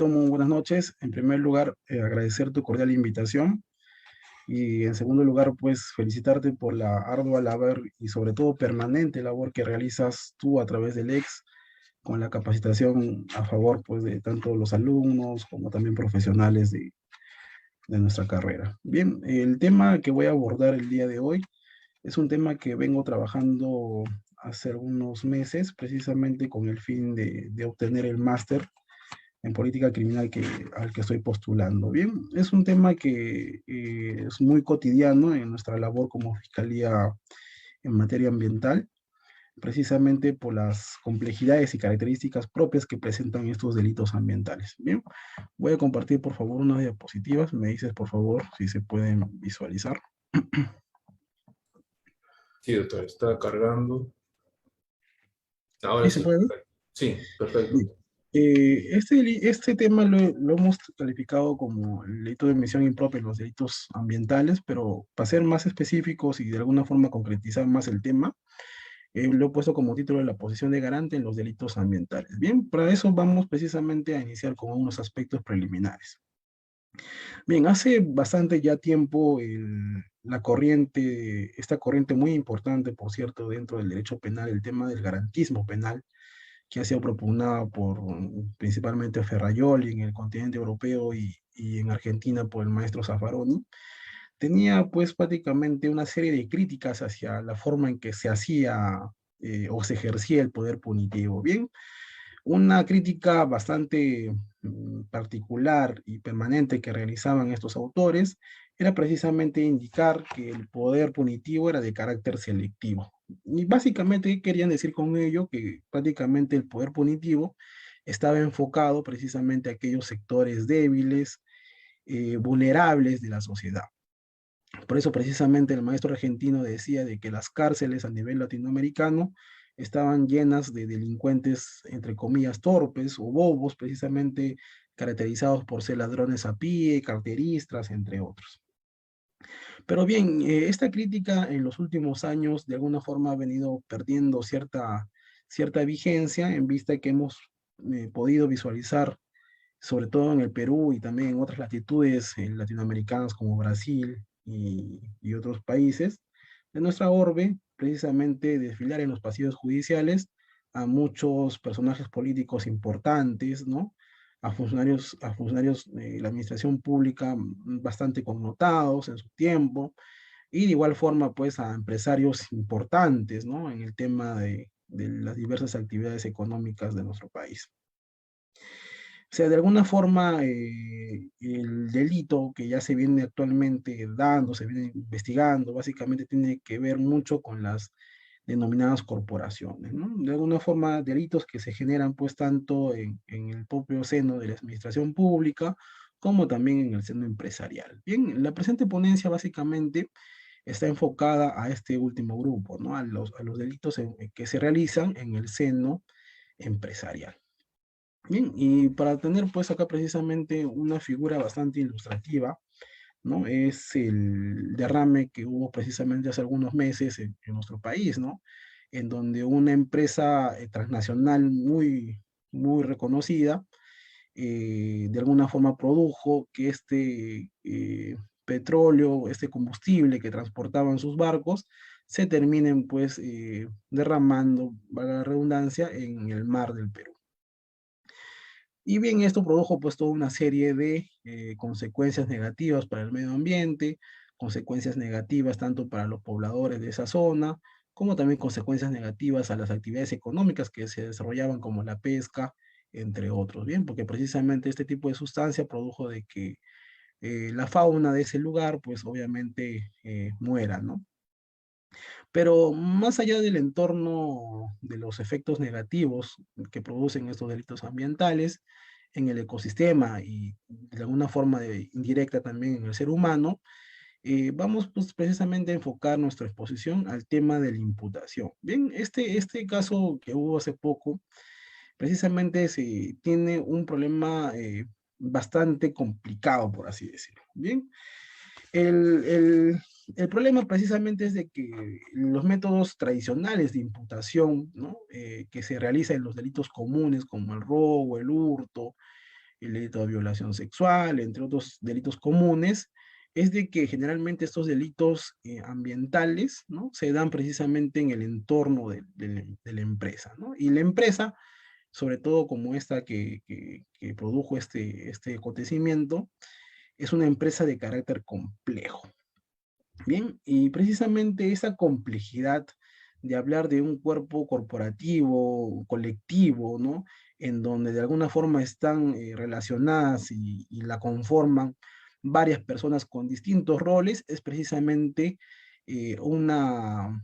Alberto, muy buenas noches. En primer lugar, agradecer tu cordial invitación y en segundo lugar, pues felicitarte por la ardua labor y sobre todo permanente labor que realizas tú a través del ex con la capacitación a favor pues de tanto los alumnos como también profesionales de nuestra carrera. Bien, el tema que voy a abordar el día de hoy es un tema que vengo trabajando hace algunos meses precisamente con el fin de obtener el máster en política criminal al que estoy postulando. Bien, es un tema que es muy cotidiano en nuestra labor como Fiscalía en materia ambiental, precisamente por las complejidades y características propias que presentan estos delitos ambientales. Bien, voy a compartir por favor unas diapositivas, me dices por favor si se pueden visualizar. Sí, doctor, está cargando. Ahora ¿Sí se sí, puede ver? perfecto. Sí, perfecto, Bien. doctor. Este tema lo hemos calificado como el delito de emisión impropia en los delitos ambientales, pero para ser más específicos y de alguna forma concretizar más el tema, lo he puesto como título de la posición de garante en los delitos ambientales. Bien, para eso vamos precisamente a iniciar con unos aspectos preliminares. Bien, hace bastante ya tiempo esta corriente muy importante, por cierto, dentro del derecho penal, el tema del garantismo penal, que ha sido propugnada por principalmente Ferrajoli en el continente europeo y en Argentina por el maestro Zaffaroni, tenía pues prácticamente una serie de críticas hacia la forma en que se hacía o se ejercía el poder punitivo. Bien, una crítica bastante particular y permanente que realizaban estos autores era precisamente indicar que el poder punitivo era de carácter selectivo. Y básicamente, ¿qué querían decir con ello? Que prácticamente el poder punitivo estaba enfocado precisamente a aquellos sectores débiles, vulnerables de la sociedad. Por eso precisamente el maestro argentino decía de que las cárceles a nivel latinoamericano estaban llenas de delincuentes, entre comillas, torpes o bobos, precisamente caracterizados por ser ladrones a pie, carteristas, entre otros. Pero bien, esta crítica en los últimos años de alguna forma ha venido perdiendo cierta vigencia en vista de que hemos podido visualizar, sobre todo en el Perú y también en otras latitudes latinoamericanas como Brasil y otros países de nuestra orbe, precisamente desfilar en los pasillos judiciales a muchos personajes políticos importantes, ¿no? A funcionarios de la administración pública bastante connotados en su tiempo, y de igual forma, pues, a empresarios importantes, ¿no? En el tema de las diversas actividades económicas de nuestro país. O sea, de alguna forma, el delito que ya se viene actualmente dando, se viene investigando, básicamente tiene que ver mucho con las denominadas corporaciones, ¿no? De alguna forma, delitos que se generan, pues, tanto en el propio seno de la administración pública, como también en el seno empresarial. Bien, la presente ponencia básicamente está enfocada a este último grupo, ¿no? A los delitos que se realizan en el seno empresarial. Bien, y para tener pues acá precisamente una figura bastante ilustrativa, ¿no? Es el derrame que hubo precisamente hace algunos meses en nuestro país, ¿no? En donde una empresa transnacional muy reconocida, de alguna forma produjo que este petróleo, este combustible que transportaban sus barcos, se terminen pues derramando, valga la redundancia, en el mar del Perú. Y bien, esto produjo pues toda una serie de consecuencias negativas para el medio ambiente, consecuencias negativas tanto para los pobladores de esa zona, como también consecuencias negativas a las actividades económicas que se desarrollaban como la pesca, entre otros. Bien, porque precisamente este tipo de sustancia produjo de que la fauna de ese lugar pues obviamente muera, ¿no? Pero más allá del entorno de los efectos negativos que producen estos delitos ambientales en el ecosistema y de alguna forma indirecta también en el ser humano, vamos pues precisamente a enfocar nuestra exposición al tema de la imputación. Bien, este caso que hubo hace poco, precisamente se tiene un problema bastante complicado, por así decirlo. Bien, el, el- el problema precisamente es de que los métodos tradicionales de imputación, ¿no? Que se realizan en los delitos comunes como el robo, el hurto, el delito de violación sexual, entre otros delitos comunes, es de que generalmente estos delitos ambientales, ¿no? Se dan precisamente en el entorno de la empresa, ¿no? Y la empresa, sobre todo como esta que produjo este acontecimiento, es una empresa de carácter complejo. Bien, y precisamente esa complejidad de hablar de un cuerpo corporativo, colectivo, ¿no? En donde de alguna forma están relacionadas y la conforman varias personas con distintos roles, es precisamente una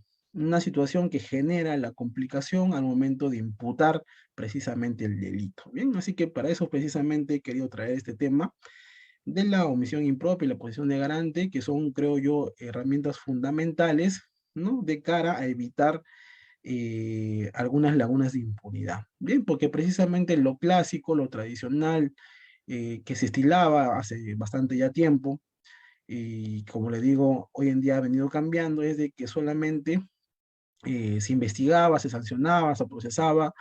situación que genera la complicación al momento de imputar precisamente el delito. Bien, así que para eso precisamente he querido traer este tema de la omisión impropia y la posición de garante, que son, creo yo, herramientas fundamentales, ¿no? De cara a evitar algunas lagunas de impunidad. Bien, porque precisamente lo clásico, lo tradicional, que se estilaba hace bastante ya tiempo, y como le digo, hoy en día ha venido cambiando, es de que solamente se investigaba, se sancionaba, se procesaba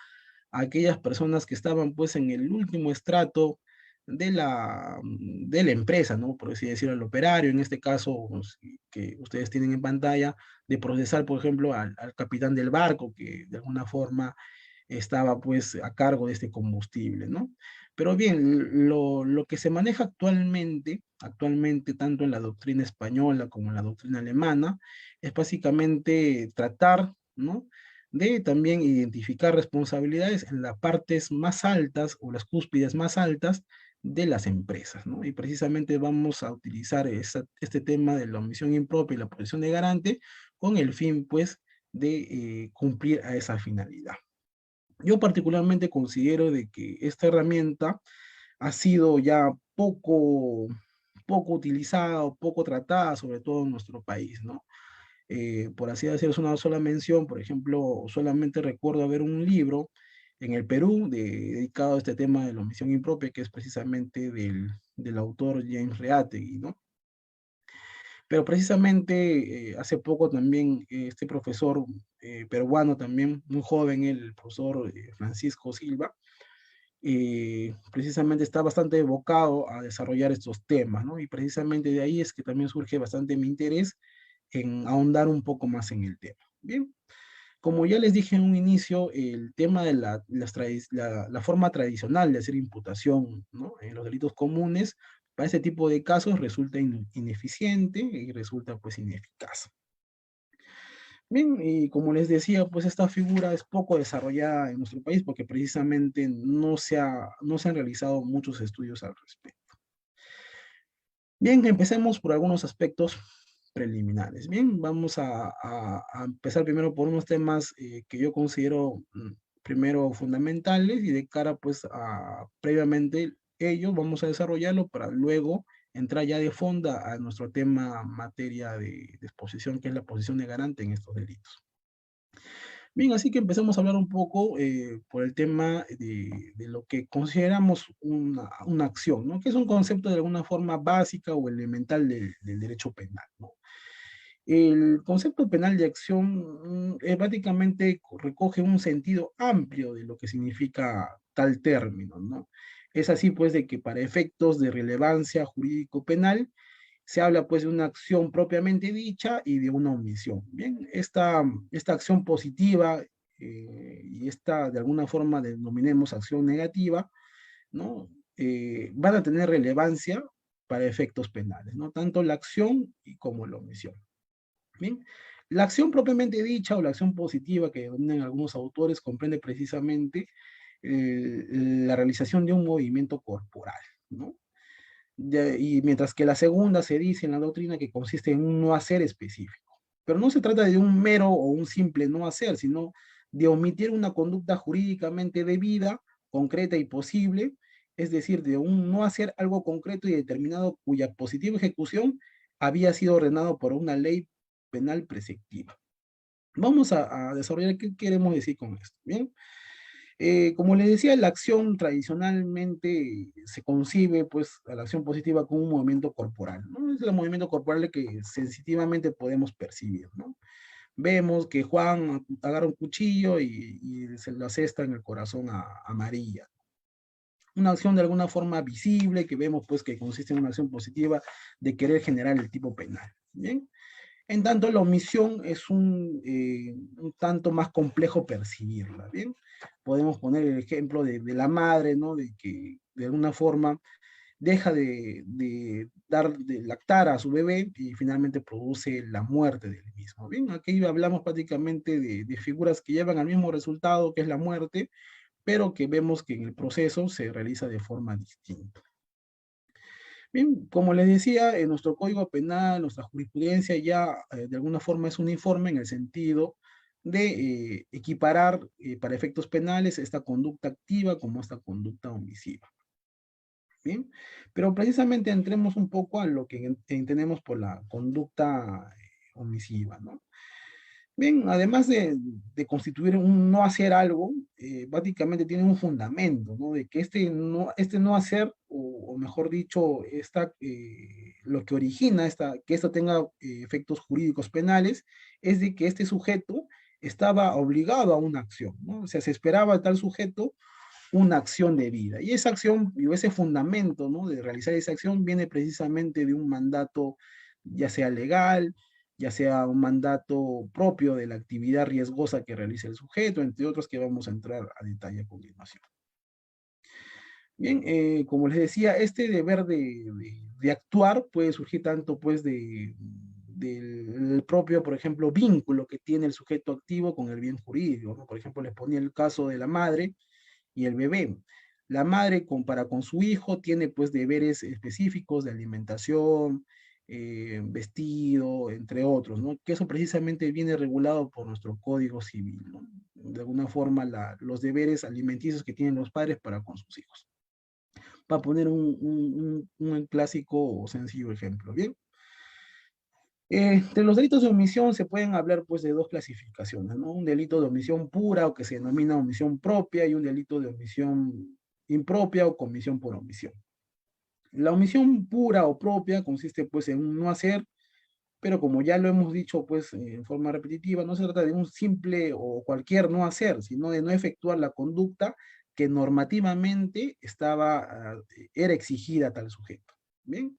a aquellas personas que estaban pues en el último estrato de la empresa, ¿no? Por así decirlo, el operario, en este caso pues, que ustedes tienen en pantalla, de procesar, por ejemplo, al capitán del barco, que de alguna forma estaba pues a cargo de este combustible, ¿no? Pero bien, lo que se maneja actualmente tanto en la doctrina española como en la doctrina alemana, es básicamente tratar, ¿no? De también identificar responsabilidades en las partes más altas o las cúspides más altas de las empresas, ¿no? Y precisamente vamos a utilizar este tema de la omisión impropia y la posición de garante con el fin, pues, de cumplir a esa finalidad. Yo particularmente considero de que esta herramienta ha sido ya poco utilizada o poco tratada, sobre todo en nuestro país, ¿no? Por así decirlo, es una sola mención, por ejemplo, solamente recuerdo haber un libro en el Perú dedicado a este tema de la omisión impropia, que es precisamente del autor James Reategui, ¿no? Pero precisamente hace poco también este profesor peruano también, muy joven, el profesor Francisco Silva, precisamente está bastante evocado a desarrollar estos temas, ¿no? Y precisamente de ahí es que también surge bastante mi interés en ahondar un poco más en el tema. Bien, como ya les dije en un inicio, el tema de la forma tradicional de hacer imputación, ¿no? En los delitos comunes, para ese tipo de casos resulta ineficiente y resulta pues ineficaz. Bien, y como les decía, pues esta figura es poco desarrollada en nuestro país porque precisamente no se han realizado muchos estudios al respecto. Bien, empecemos por algunos aspectos preliminares. Bien, vamos a empezar primero por unos temas que yo considero primero fundamentales y de cara pues a previamente ellos vamos a desarrollarlo para luego entrar ya de fondo a nuestro tema materia de exposición, que es la posición de garante en estos delitos. Bien, así que empezamos a hablar un poco por el tema de lo que consideramos una acción, ¿no? Que es un concepto de alguna forma básica o elemental del derecho penal, ¿no? El concepto penal de acción prácticamente recoge un sentido amplio de lo que significa tal término, ¿no? Es así pues de que para efectos de relevancia jurídico-penal se habla pues de una acción propiamente dicha y de una omisión. Bien, esta acción positiva y esta de alguna forma denominemos acción negativa, ¿no? Van a tener relevancia para efectos penales, ¿no? Tanto la acción como la omisión. Bien, la acción propiamente dicha o la acción positiva que denominan algunos autores comprende precisamente la realización de un movimiento corporal, ¿no? Y mientras que la segunda se dice en la doctrina que consiste en un no hacer específico. Pero no se trata de un mero o un simple no hacer, sino de omitir una conducta jurídicamente debida, concreta y posible, es decir, de un no hacer algo concreto y determinado cuya positiva ejecución había sido ordenado por una ley penal preceptiva. Vamos a desarrollar qué queremos decir con esto. Bien, como les decía, la acción tradicionalmente se concibe, pues, a la acción positiva como un movimiento corporal, ¿no? Es el movimiento corporal que sensitivamente podemos percibir, ¿no? Vemos que Juan agarra un cuchillo y se lo asesta en el corazón a María. una acción de alguna forma visible, que vemos pues que consiste en una acción positiva de querer generar el tipo penal. Bien. En tanto, la omisión es un tanto más complejo percibirla, ¿bien? Podemos poner el ejemplo de la madre, ¿no? De que de alguna forma deja de lactar a su bebé y finalmente produce la muerte del mismo, ¿bien? Aquí hablamos prácticamente de figuras que llevan al mismo resultado, que es la muerte, pero que vemos que en el proceso se realiza de forma distinta. Bien, como les decía, en nuestro Código Penal, nuestra jurisprudencia ya de alguna forma es uniforme en el sentido de equiparar para efectos penales esta conducta activa como esta conducta omisiva. Bien, pero precisamente entremos un poco a lo que entendemos por la conducta omisiva, ¿no? Bien, además de constituir un no hacer algo, básicamente tiene un fundamento, ¿no? De que este no hacer, o mejor dicho, lo que origina que esto tenga efectos jurídicos penales, es de que este sujeto estaba obligado a una acción, ¿no? O sea, se esperaba de tal sujeto una acción de vida. Y esa acción, y ese fundamento, ¿no? De realizar esa acción viene precisamente de un mandato, ya sea legal, ya sea un mandato propio de la actividad riesgosa que realiza el sujeto, entre otros que vamos a entrar a detalle a continuación. Bien, como les decía, este deber de actuar puede surgir tanto pues del propio, por ejemplo, vínculo que tiene el sujeto activo con el bien jurídico, ¿no? Por ejemplo, les ponía el caso de la madre y el bebé. La madre para con su hijo tiene pues deberes específicos de alimentación, vestido, entre otros, ¿no? Que eso precisamente viene regulado por nuestro Código Civil, ¿no? De alguna forma los deberes alimenticios que tienen los padres para con sus hijos. Para poner un clásico o sencillo ejemplo, ¿bien? De los delitos de omisión se pueden hablar pues de dos clasificaciones, ¿no? Un delito de omisión pura o que se denomina omisión propia y un delito de omisión impropia o comisión por omisión. La omisión pura o propia consiste pues en un no hacer, pero como ya lo hemos dicho pues en forma repetitiva, no se trata de un simple o cualquier no hacer, sino de no efectuar la conducta que normativamente era exigida a tal sujeto. ¿Bien?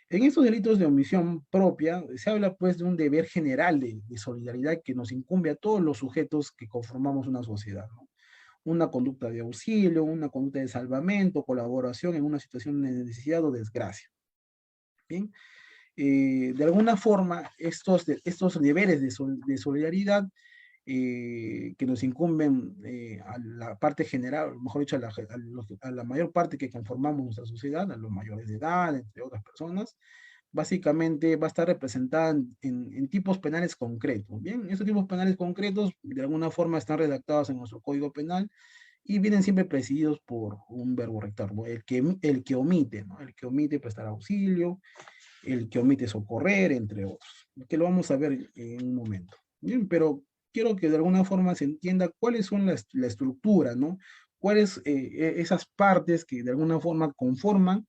En estos delitos de omisión propia, se habla pues de un deber general de solidaridad que nos incumbe a todos los sujetos que conformamos una sociedad, ¿no? Una conducta de auxilio, una conducta de salvamento, colaboración en una situación de necesidad o desgracia. Bien, de alguna forma, estos deberes de solidaridad que nos incumben a la parte general, mejor dicho, a la mayor parte que conformamos nuestra sociedad, a los mayores de edad, entre otras personas, básicamente va a estar representada en tipos penales concretos. Bien, estos tipos penales concretos de alguna forma están redactados en nuestro Código Penal y vienen siempre presididos por un verbo rector, ¿no? El que omite, ¿no? El que omite prestar auxilio, el que omite socorrer, entre otros, que lo vamos a ver en un momento. Bien, pero quiero que de alguna forma se entienda cuáles son la estructura, ¿no? Cuáles esas partes que de alguna forma conforman,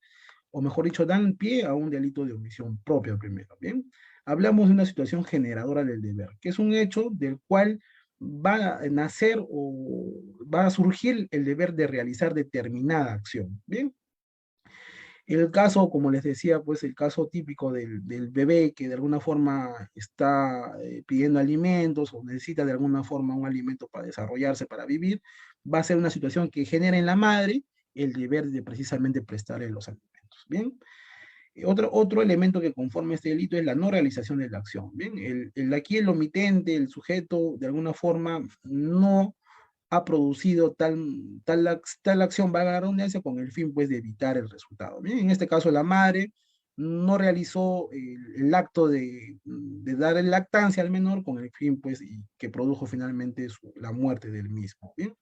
o mejor dicho, dan pie a un delito de omisión propia primero, ¿bien? Hablamos de una situación generadora del deber, que es un hecho del cual va a nacer o va a surgir el deber de realizar determinada acción, ¿bien? El caso, como les decía, pues el caso típico del bebé que de alguna forma está pidiendo alimentos o necesita de alguna forma un alimento para desarrollarse, para vivir, va a ser una situación que genera en la madre el deber de precisamente prestarle los alimentos. Bien, otro elemento que conforma este delito es la no realización de la acción. Bien, aquí el omitente, el sujeto, de alguna forma no ha producido tal acción, valga la redundancia, con el fin pues de evitar el resultado. Bien, en este caso la madre no realizó el acto de dar lactancia al menor con el fin pues que produjo finalmente la muerte del mismo. Bien,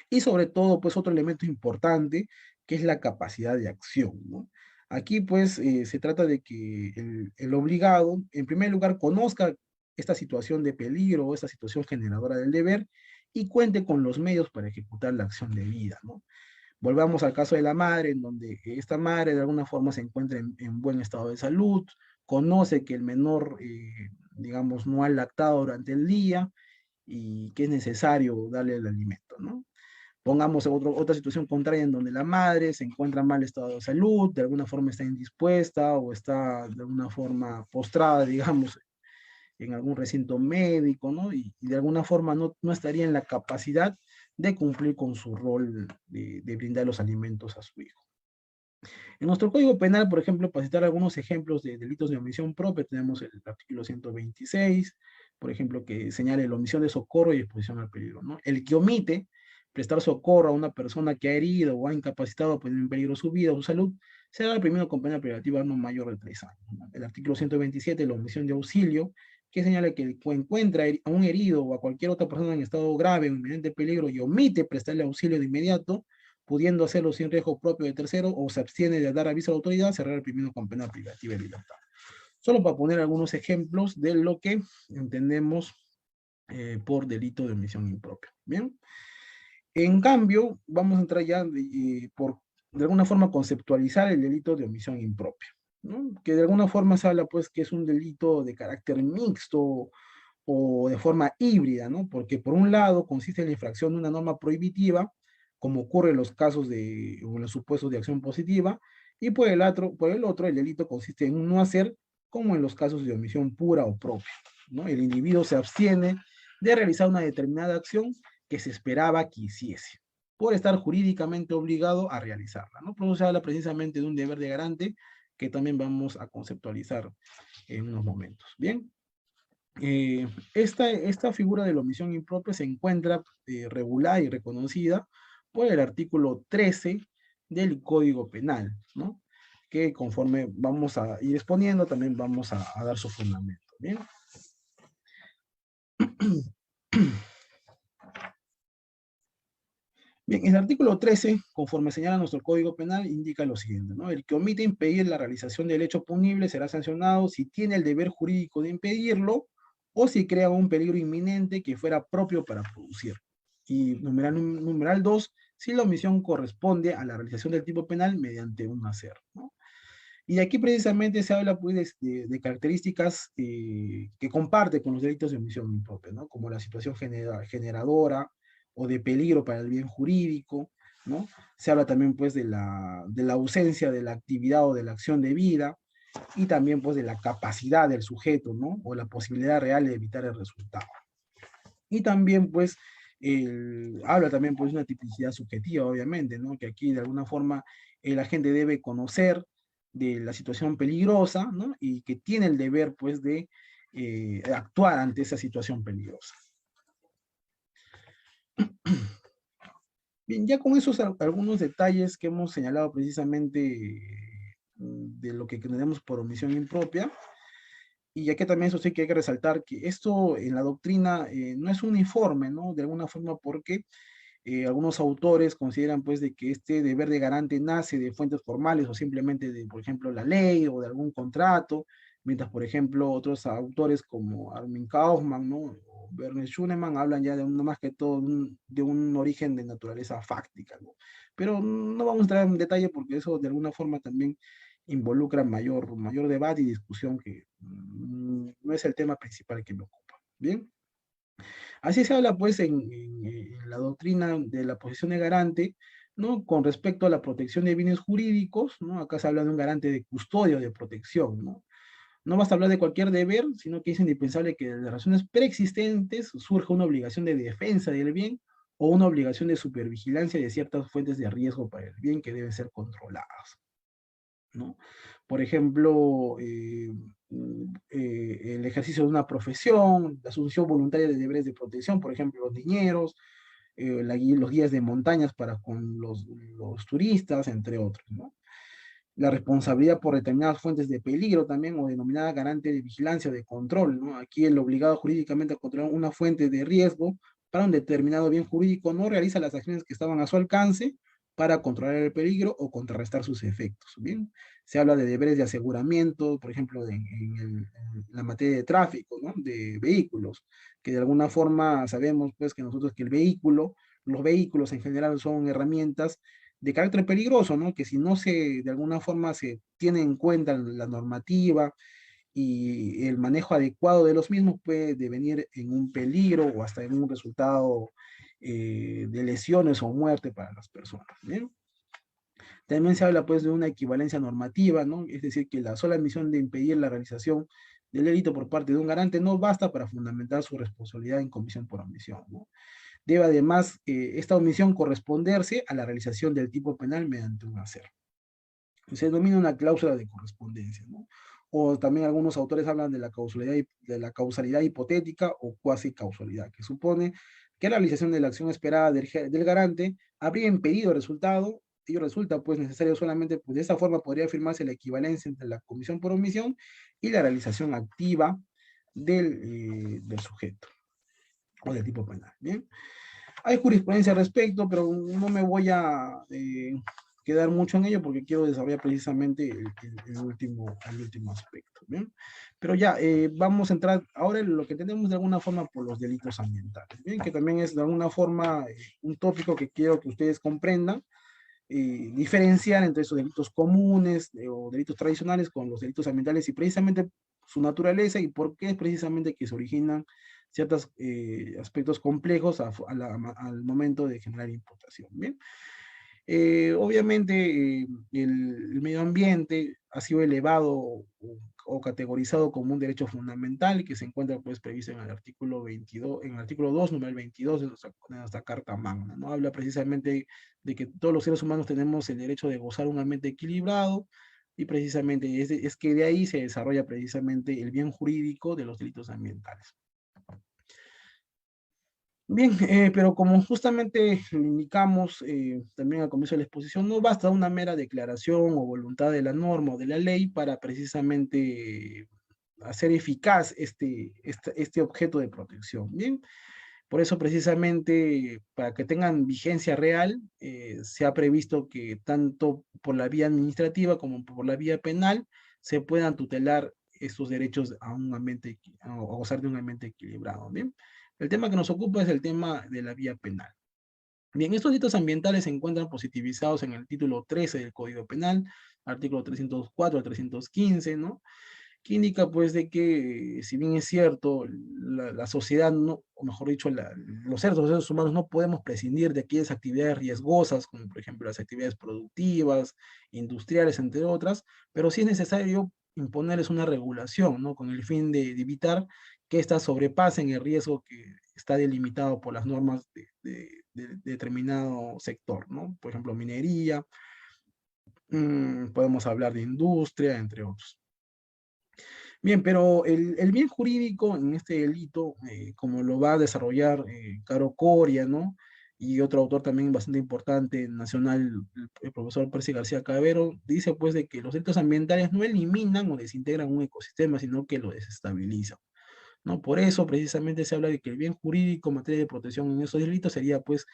y sobre todo pues otro elemento importante que es la capacidad de acción, ¿no? Aquí pues se trata de que el obligado en primer lugar conozca esta situación de peligro o esta situación generadora del deber y cuente con los medios para ejecutar la acción debida, ¿no? Volvamos al caso de la madre, en donde esta madre de alguna forma se encuentra en buen estado de salud, conoce que el menor, digamos, no ha lactado durante el día y que es necesario darle el alimento, ¿no? Pongamos otra situación contraria en donde la madre se encuentra en mal estado de salud, de alguna forma está indispuesta o está de alguna forma postrada, digamos, en algún recinto médico, ¿no? Y de alguna forma no estaría en la capacidad de cumplir con su rol de brindar los alimentos a su hijo. En nuestro Código Penal, por ejemplo, para citar algunos ejemplos de delitos de omisión propia, tenemos el artículo 126, por ejemplo, que señala la omisión de socorro y exposición al peligro, ¿no? El que omite prestar socorro a una persona que ha herido o ha incapacitado, poniendo en peligro su vida o su salud, será reprimido con pena privativa no mayor de 3 años, ¿no? El artículo 127, la omisión de auxilio, que señala que el que encuentra a un herido o a cualquier otra persona en estado grave o inminente peligro y omite prestarle auxilio de inmediato, pudiendo hacerlo sin riesgo propio de tercero, o se abstiene de dar aviso a la autoridad, será reprimido con pena privativa de libertad. Solo para poner algunos ejemplos de lo que entendemos por delito de omisión impropia. Bien. En cambio, vamos a entrar ya por, de alguna forma, conceptualizar el delito de omisión impropia, ¿no? Que de alguna forma se habla, pues, que es un delito de carácter mixto o de forma híbrida, ¿no? Porque por un lado consiste en la infracción de una norma prohibitiva, como ocurre en los casos de, o en los supuestos de acción positiva, y por el otro, el delito consiste en un no hacer, como en los casos de omisión pura o propia, ¿no? El individuo se abstiene de realizar una determinada acción que se esperaba que hiciese, por estar jurídicamente obligado a realizarla, ¿no? Por eso se habla precisamente de un deber de garante que también vamos a conceptualizar en unos momentos. Bien. Esta figura de la omisión impropia se encuentra regulada y reconocida por el artículo 13 del Código Penal, ¿no? Que conforme vamos a ir exponiendo, también vamos a dar su fundamento. Bien. Bien, el artículo 13, conforme señala nuestro Código Penal, indica lo siguiente, ¿no? El que omite impedir la realización del hecho punible será sancionado si tiene el deber jurídico de impedirlo o si crea un peligro inminente que fuera propio para producir. Y numeral 2, si la omisión corresponde a la realización del tipo penal mediante un hacer, ¿no? Y aquí precisamente se habla, pues, de características que comparte con los delitos de omisión impropia, ¿no? Como la situación generadora o de peligro para el bien jurídico, ¿no? Se habla también, pues, de la ausencia de la actividad o de la acción debida, y también, pues, de la capacidad del sujeto, ¿no? O la posibilidad real de evitar el resultado. Y también, pues, habla también, pues, de una tipicidad subjetiva, obviamente, ¿no? Que aquí, de alguna forma, el agente debe conocer de la situación peligrosa, ¿no? Y que tiene el deber, pues, de actuar ante esa situación peligrosa. Bien, ya con esos algunos detalles que hemos señalado precisamente de lo que tenemos por omisión impropia, y ya que también eso sí que hay que resaltar que esto en la doctrina no es uniforme, ¿no? De alguna forma, porque algunos autores consideran, pues, de que este deber de garante nace de fuentes formales o simplemente de, por ejemplo, la ley o de algún contrato, mientras, por ejemplo, otros autores como Armin Kaufmann, ¿no? O Werner Schunemann hablan ya de más que todo de un origen de naturaleza fáctica, ¿no? Pero no vamos a entrar en detalle porque eso de alguna forma también involucra mayor debate y discusión que no es el tema principal que me ocupa. Bien. Así se habla, pues, en la doctrina de la posición de garante, ¿no? Con respecto a la protección de bienes jurídicos, ¿no? Acá se habla de un garante de custodia o de protección, ¿no? No basta hablar de cualquier deber, sino que es indispensable que de las razones preexistentes surja una obligación de defensa del bien o una obligación de supervigilancia de ciertas fuentes de riesgo para el bien que deben ser controladas, ¿no? Por ejemplo, el ejercicio de una profesión, la asunción voluntaria de deberes de protección, por ejemplo, los niñeros, los guías de montañas para con los turistas, entre otros, ¿no? La responsabilidad por determinadas fuentes de peligro también, o denominada garante de vigilancia o de control, ¿no? Aquí el obligado jurídicamente a controlar una fuente de riesgo para un determinado bien jurídico no realiza las acciones que estaban a su alcance para controlar el peligro o contrarrestar sus efectos, ¿bien? Se habla de deberes de aseguramiento, por ejemplo, en la materia de tráfico, ¿no? De vehículos, que de alguna forma sabemos, pues, que nosotros que los vehículos en general son herramientas de carácter peligroso, ¿no? Que si no de alguna forma se tiene en cuenta la normativa y el manejo adecuado de los mismos puede devenir en un peligro o hasta en un resultado de lesiones o muerte para las personas. ¿Bien? También se habla pues de una equivalencia normativa, ¿no? Es decir, que la sola misión de impedir la realización del delito por parte de un garante no basta para fundamentar su responsabilidad en comisión por omisión, ¿no? Debe además esta omisión corresponderse a la realización del tipo penal mediante un hacer. Se denomina una cláusula de correspondencia, ¿no? O también algunos autores hablan de la causalidad hipotética o cuasi causalidad, que supone que la realización de la acción esperada del garante habría impedido el resultado. Ello resulta pues necesario solamente, pues de esta forma podría afirmarse la equivalencia entre la comisión por omisión y la realización activa del sujeto o del tipo penal. Bien, hay jurisprudencia al respecto, pero no me voy a quedar mucho en ello porque quiero desarrollar precisamente el último aspecto. ¿Bien? Pero ya, vamos a entrar ahora en lo que tenemos de alguna forma por los delitos ambientales, ¿bien? Que también es de alguna forma un tópico que quiero que ustedes comprendan, diferenciar entre esos delitos comunes o delitos tradicionales con los delitos ambientales y precisamente su naturaleza y por qué es precisamente que se originan ciertos aspectos complejos al momento de generar imputación. ¿Bien? Obviamente el medio ambiente ha sido elevado o categorizado como un derecho fundamental que se encuentra pues previsto en el artículo 22, en el artículo 2, número 22 de nuestra Carta Magna, ¿no? Habla precisamente de que todos los seres humanos tenemos el derecho de gozar un ambiente equilibrado y precisamente es que de ahí se desarrolla precisamente el bien jurídico de los delitos ambientales. Bien, pero como justamente lo indicamos también al comienzo de la exposición, no basta una mera declaración o voluntad de la norma o de la ley para precisamente hacer eficaz este objeto de protección. Bien, por eso precisamente para que tengan vigencia real, se ha previsto que tanto por la vía administrativa como por la vía penal se puedan tutelar estos derechos a un ambiente, a gozar de un ambiente equilibrado. Bien. El tema que nos ocupa es el tema de la vía penal. Bien, estos delitos ambientales se encuentran positivizados en el título 13 del Código Penal, artículo 304 al 315, ¿no? Que indica pues de que si bien es cierto, la sociedad, no, o mejor dicho, los seres humanos no podemos prescindir de aquellas actividades riesgosas, como por ejemplo las actividades productivas, industriales, entre otras, pero sí es necesario imponerles una regulación, ¿no? Con el fin de evitar que éstas sobrepasen el riesgo que está delimitado por las normas de determinado sector, ¿no? Por ejemplo, minería, podemos hablar de industria, entre otros. Bien, pero el bien jurídico en este delito, como lo va a desarrollar Caro Coria, ¿no? Y otro autor también bastante importante, nacional, el profesor Percy García Cabero, dice pues de que los delitos ambientales no eliminan o desintegran un ecosistema, sino que lo desestabilizan, ¿no? Por eso precisamente se habla de que el bien jurídico en materia de protección en esos delitos sería pues,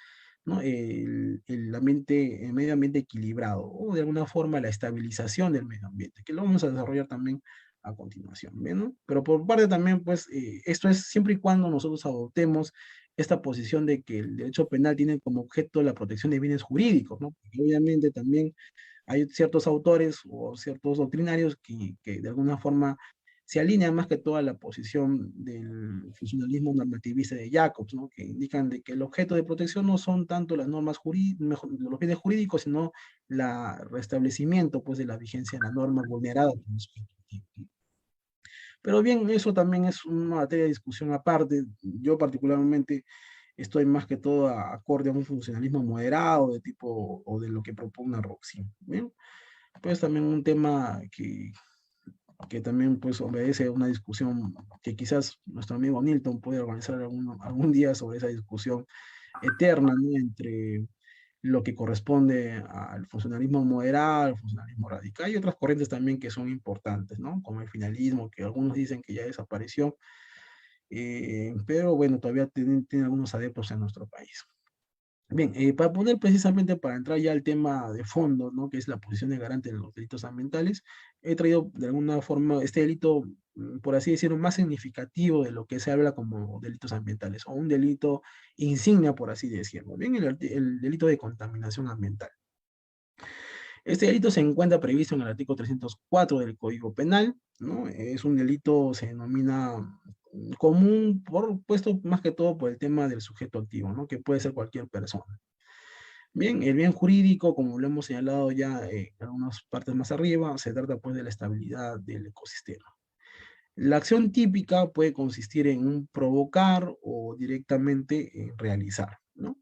¿no? El ambiente, el medio ambiente equilibrado, o de alguna forma la estabilización del medio ambiente, que lo vamos a desarrollar también a continuación, ¿bien, no? Pero por parte también, pues, esto es siempre y cuando nosotros adoptemos esta posición de que el derecho penal tiene como objeto la protección de bienes jurídicos, ¿no? Porque obviamente también hay ciertos autores o ciertos doctrinarios que de alguna forma se alinean más que todo a la posición del funcionalismo normativista de Jacobs, ¿no? Que indican de que el objeto de protección no son tanto las normas jurídicas, los bienes jurídicos, sino el restablecimiento pues, de la vigencia de la norma vulnerada. Pero bien, eso también es una materia de discusión aparte. Yo particularmente estoy más que todo acorde a un funcionalismo moderado de tipo o de lo que propone Roxy. Bien, pues también un tema que también pues obedece a una discusión que quizás nuestro amigo Nilton puede organizar algún día sobre esa discusión eterna, ¿no? Entre lo que corresponde al funcionalismo moderado, al funcionalismo radical y otras corrientes también que son importantes, ¿no? Como el finalismo, que algunos dicen que ya desapareció, pero bueno, todavía tiene algunos adeptos en nuestro país. Bien, para poner precisamente, para entrar ya al tema de fondo, ¿no? Que es la posición de garante de los delitos ambientales, he traído de alguna forma este delito, por así decirlo, más significativo de lo que se habla como delitos ambientales, o un delito insignia, por así decirlo. Bien, el delito de contaminación ambiental. Este delito se encuentra previsto en el artículo 304 del Código Penal, ¿no? Es un delito, se denomina común, puesto más que todo por el tema del sujeto activo, ¿no? Que puede ser cualquier persona. Bien, el bien jurídico, como lo hemos señalado ya en algunas partes más arriba, se trata pues de la estabilidad del ecosistema. La acción típica puede consistir en un provocar o directamente en realizar, ¿no?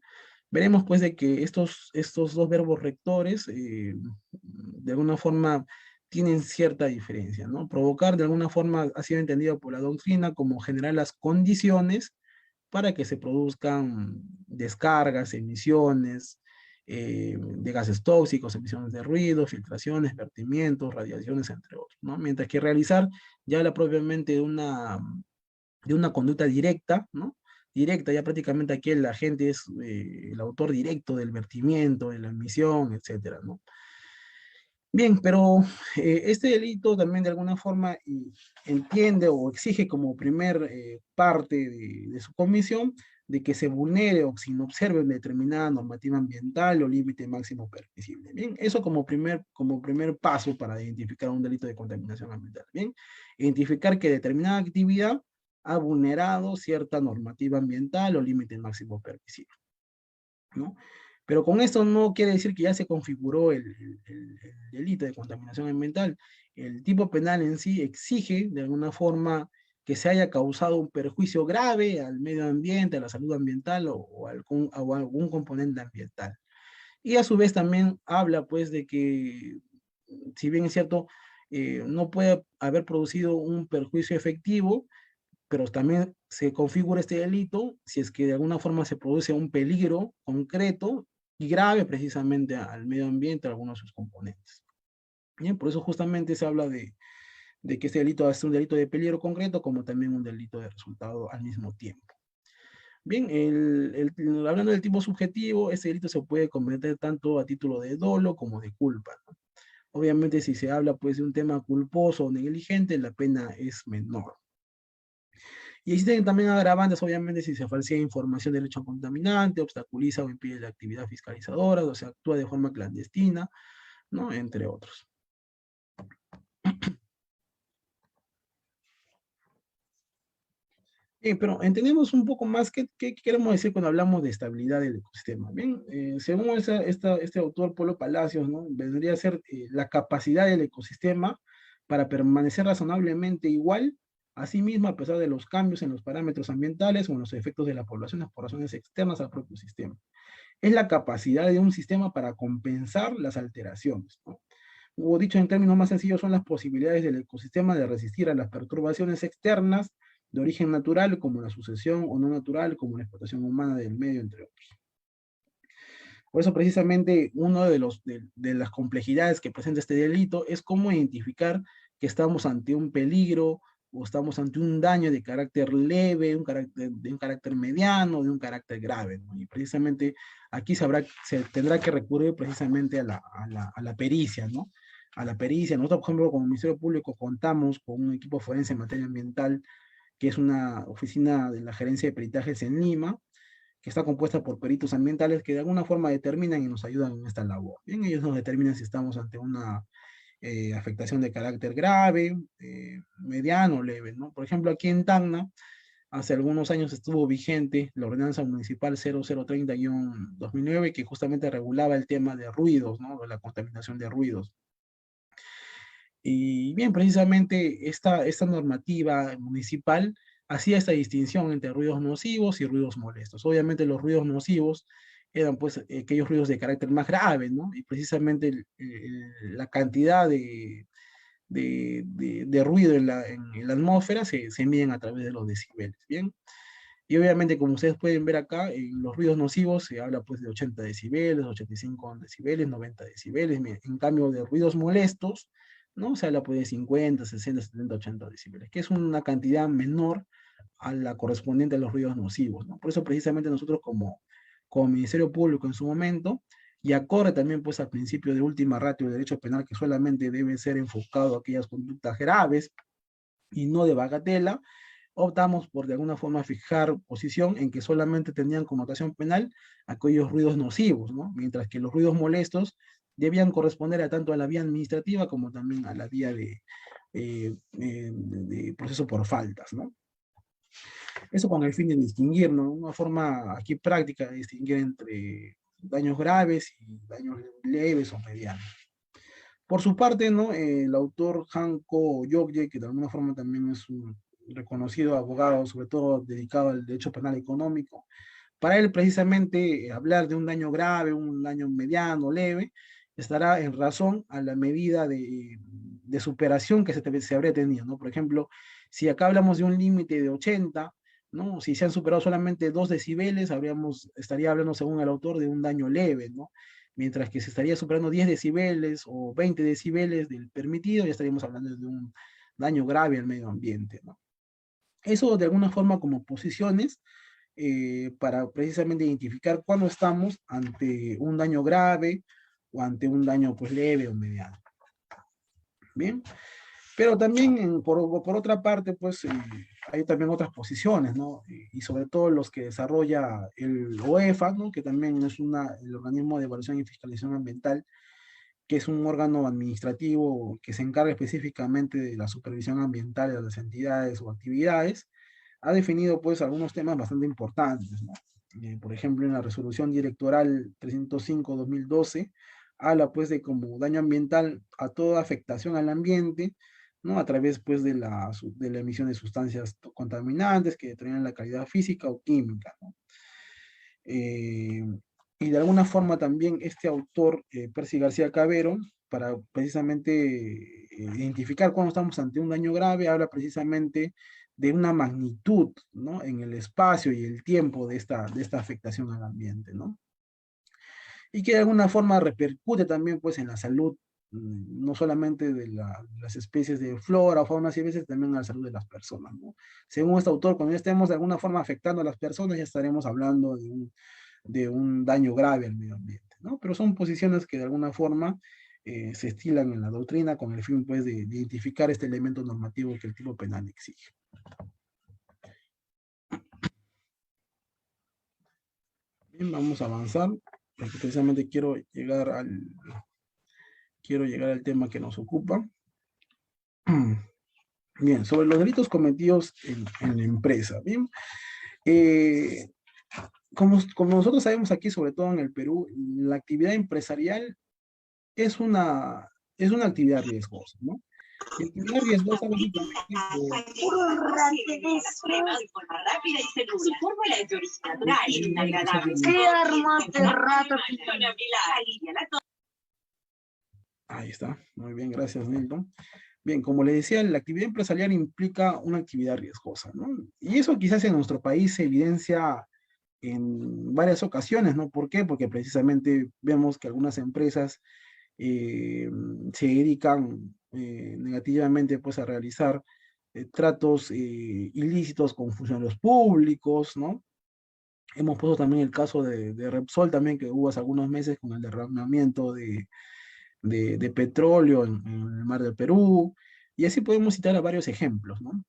Veremos pues de que estos dos verbos rectores de alguna forma tienen cierta diferencia, ¿no? Provocar de alguna forma ha sido entendido por la doctrina como generar las condiciones para que se produzcan descargas, emisiones de gases tóxicos, emisiones de ruido, filtraciones, vertimientos, radiaciones, entre otros, ¿no? Mientras que realizar ya la propiamente de una conducta directa, ¿no? Directa, ya prácticamente aquí el agente es el autor directo del vertimiento, de la emisión, etcétera, ¿no? Bien, pero este delito también de alguna forma entiende o exige como primer parte de su comisión de que se vulnere o se inobserve una determinada normativa ambiental o límite máximo permisible. Bien, eso como primer paso para identificar un delito de contaminación ambiental. Bien, identificar que determinada actividad ha vulnerado cierta normativa ambiental o límite máximo permisible, ¿no? Pero con esto no quiere decir que ya se configuró el delito de contaminación ambiental. El tipo penal en sí exige de alguna forma que se haya causado un perjuicio grave al medio ambiente, a la salud ambiental o algún componente ambiental. Y a su vez también habla pues de que, si bien es cierto, no puede haber producido un perjuicio efectivo, pero también se configura este delito si es que de alguna forma se produce un peligro concreto y grave precisamente al medio ambiente, a algunos de sus componentes. Bien, por eso justamente se habla de que este delito es un delito de peligro concreto como también un delito de resultado al mismo tiempo. Bien, hablando del tipo subjetivo, este delito se puede cometer tanto a título de dolo como de culpa, ¿no? Obviamente si se habla pues de un tema culposo o negligente, la pena es menor. Y existen también agravantes, obviamente, si se falsea información del hecho contaminante, obstaculiza o impide la actividad fiscalizadora, o se actúa de forma clandestina, ¿no? Entre otros. Bien, pero entendemos un poco más qué queremos decir cuando hablamos de estabilidad del ecosistema. Bien, según este autor, Polo Palacios, ¿no? Vendría a ser la capacidad del ecosistema para permanecer razonablemente igual a sí mismo a pesar de los cambios en los parámetros ambientales o en los efectos de las poblaciones por razones externas al propio sistema. Es la capacidad de un sistema para compensar las alteraciones, ¿no? O dicho en términos más sencillos, son las posibilidades del ecosistema de resistir a las perturbaciones externas de origen natural, como la sucesión, o no natural, como la explotación humana del medio, entre otros. Por eso, precisamente, uno de las complejidades que presenta este delito es cómo identificar que estamos ante un peligro o estamos ante un daño de carácter leve, de un carácter mediano, de un carácter grave, ¿no? Y precisamente aquí se tendrá que recurrir precisamente a la pericia, ¿no? A la pericia. Nosotros, por ejemplo, como Ministerio Público, contamos con un equipo forense en materia ambiental, que es una oficina de la Gerencia de Peritajes en Lima, que está compuesta por peritos ambientales que de alguna forma determinan y nos ayudan en esta labor. Bien, ellos nos determinan si estamos ante una afectación de carácter grave, mediano o leve, ¿no? Por ejemplo, aquí en Tacna, hace algunos años estuvo vigente la ordenanza municipal 0030-2009, que justamente regulaba el tema de ruidos, ¿no? De la contaminación de ruidos. Y bien, precisamente esta normativa municipal hacía esta distinción entre ruidos nocivos y ruidos molestos. Obviamente los ruidos nocivos eran pues aquellos ruidos de carácter más grave, ¿no? Y precisamente la cantidad de ruido en la atmósfera se miden a través de los decibeles, ¿bien? Y obviamente, como ustedes pueden ver acá, en los ruidos nocivos se habla pues de 80 decibeles, 85 decibeles, 90 decibeles. En cambio, de ruidos molestos, ¿no? Se habla pues de 50, 60, 70, 80 decibeles, que es una cantidad menor a la correspondiente a los ruidos nocivos, ¿no? Por eso precisamente nosotros como Ministerio Público en su momento, y acorde también pues al principio de última ratio de derecho penal, que solamente debe ser enfocado a aquellas conductas graves y no de bagatela, optamos por de alguna forma fijar posición en que solamente tenían connotación penal aquellos ruidos nocivos, ¿no? Mientras que los ruidos molestos debían corresponder a tanto a la vía administrativa como también a la vía de proceso por faltas, ¿no? Eso con el fin de distinguir, ¿no? Una forma aquí práctica de distinguir entre daños graves y daños leves o medianos. Por su parte, ¿no? El autor Hanko Yogye, que de alguna forma también es un reconocido abogado, sobre todo dedicado al derecho penal económico, para él precisamente hablar de un daño grave, un daño mediano, leve, estará en razón a la medida de superación que se habría tenido, ¿no? Por ejemplo, si acá hablamos de un límite de 80, ¿no? Si se han superado solamente 2 decibeles, estaría hablando, según el autor, de un daño leve, ¿no? Mientras que se estaría superando 10 decibeles o 20 decibeles del permitido, ya estaríamos hablando de un daño grave al medio ambiente, ¿no? Eso de alguna forma como posiciones para precisamente identificar cuándo estamos ante un daño grave o ante un daño pues leve o mediano. Bien, pero también por otra parte pues hay también otras posiciones, ¿no? Y sobre todo los que desarrolla el OEFA, ¿no? Que también es el organismo de evaluación y fiscalización ambiental, que es un órgano administrativo que se encarga específicamente de la supervisión ambiental de las entidades o actividades, ha definido pues algunos temas bastante importantes, ¿no? Por ejemplo, en la resolución directoral 305-2012, habla pues de como daño ambiental a toda afectación al ambiente, ¿no? A través pues de la emisión de sustancias contaminantes que determinan la calidad física o química, ¿no? Eh, y de alguna forma también este autor, Percy García Cabero, para precisamente identificar cuando estamos ante un daño grave, habla precisamente de una magnitud, ¿no? En el espacio y el tiempo de esta afectación al ambiente, ¿no? Y que de alguna forma repercute también pues en la salud, no solamente de las especies de flora o fauna, sino a veces también en la salud de las personas, ¿no? Según este autor, cuando ya estemos de alguna forma afectando a las personas, ya estaremos hablando de un daño grave al medio ambiente, ¿no? Pero son posiciones que de alguna forma se estilan en la doctrina con el fin, pues, de identificar este elemento normativo que el tipo penal exige. Bien, vamos a avanzar, porque precisamente quiero llegar al tema que nos ocupa. Bien, sobre los delitos cometidos en la empresa. Bien, eh, como nosotros sabemos aquí, sobre todo en el Perú, la actividad empresarial es una actividad riesgosa, ¿no? Y actividad riesgosa básicamente Ahí está, muy bien, gracias, Milton. Bien, como le decía, la actividad empresarial implica una actividad riesgosa, ¿no? Y eso quizás en nuestro país se evidencia en varias ocasiones, ¿no? ¿Por qué? Porque precisamente vemos que algunas empresas se dedican negativamente pues a realizar tratos ilícitos con funcionarios públicos, ¿no? Hemos puesto también el caso de Repsol también, que hubo hace algunos meses con el derramamiento de petróleo en el mar del Perú, y así podemos citar a varios ejemplos, ¿no?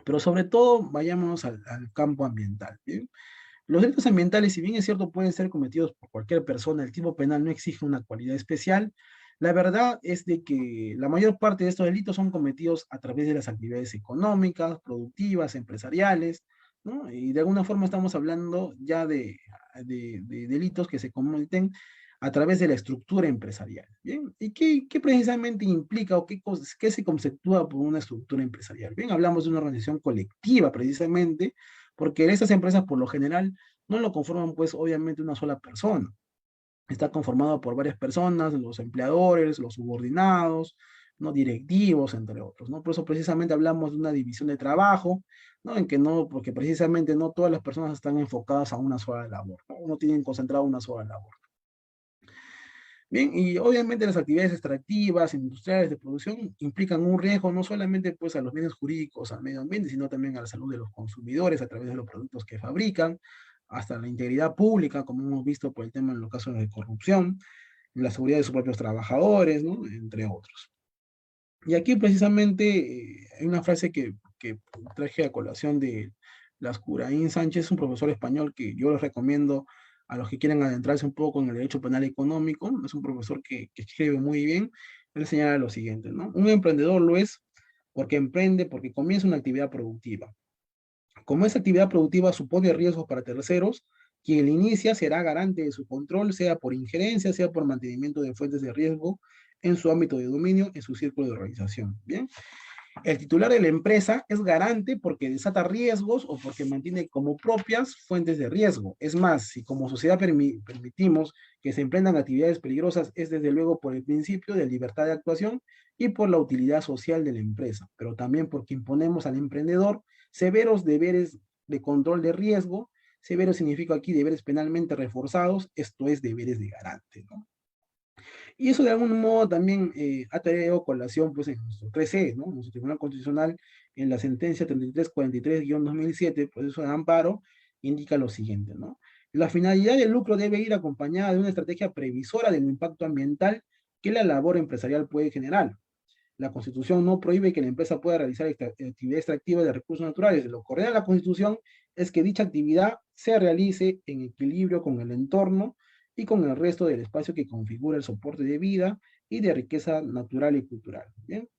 Pero sobre todo, vayámonos al campo ambiental, ¿bien? Los delitos ambientales, si bien es cierto, pueden ser cometidos por cualquier persona, el tipo penal no exige una cualidad especial. La verdad es de que la mayor parte de estos delitos son cometidos a través de las actividades económicas, productivas, empresariales, ¿no? Y de alguna forma estamos hablando ya de delitos que se cometen a través de la estructura empresarial, ¿bien? ¿Y qué precisamente implica o qué se conceptúa por una estructura empresarial? Bien, hablamos de una organización colectiva precisamente, porque estas empresas por lo general no lo conforman pues obviamente una sola persona. Está conformado por varias personas, los empleadores, los subordinados, no directivos, entre otros, ¿no? Por eso precisamente hablamos de una división de trabajo, ¿no? En que no, porque precisamente no todas las personas están enfocadas a una sola labor, ¿no? No tienen concentrado una sola labor. Bien, y obviamente las actividades extractivas, industriales de producción implican un riesgo no solamente pues a los bienes jurídicos, al medio ambiente, sino también a la salud de los consumidores a través de los productos que fabrican, hasta la integridad pública, como hemos visto por el tema en los casos de corrupción, la seguridad de sus propios trabajadores, ¿no? Entre otros. Y aquí precisamente hay una frase que traje a colación de Lascuraín Sánchez, un profesor español que yo les recomiendo a los que quieren adentrarse un poco en el derecho penal económico. Es un profesor que escribe muy bien. Él señala lo siguiente, ¿no? Un emprendedor lo es porque emprende, porque comienza una actividad productiva. Como esa actividad productiva supone riesgos para terceros, quien la inicia será garante de su control, sea por injerencia, sea por mantenimiento de fuentes de riesgo en su ámbito de dominio, en su círculo de organización. Bien, el titular de la empresa es garante porque desata riesgos o porque mantiene como propias fuentes de riesgo. Es más, si como sociedad permitimos que se emprendan actividades peligrosas, es desde luego por el principio de libertad de actuación y por la utilidad social de la empresa, pero también porque imponemos al emprendedor severos deberes de control de riesgo. Severo significa aquí deberes penalmente reforzados, esto es deberes de garante, ¿no? Y eso de algún modo también ha traído colación pues, en nuestro 3C, ¿no? Nuestro Tribunal Constitucional, en la sentencia 3343-2007, proceso de amparo, indica lo siguiente, ¿no? La finalidad del lucro debe ir acompañada de una estrategia previsora del impacto ambiental que la labor empresarial puede generar. La Constitución no prohíbe que la empresa pueda realizar actividad extractiva de recursos naturales. Lo que ordena la Constitución es que dicha actividad se realice en equilibrio con el entorno y con el resto del espacio que configura el soporte de vida y de riqueza natural y cultural. ¿Bien?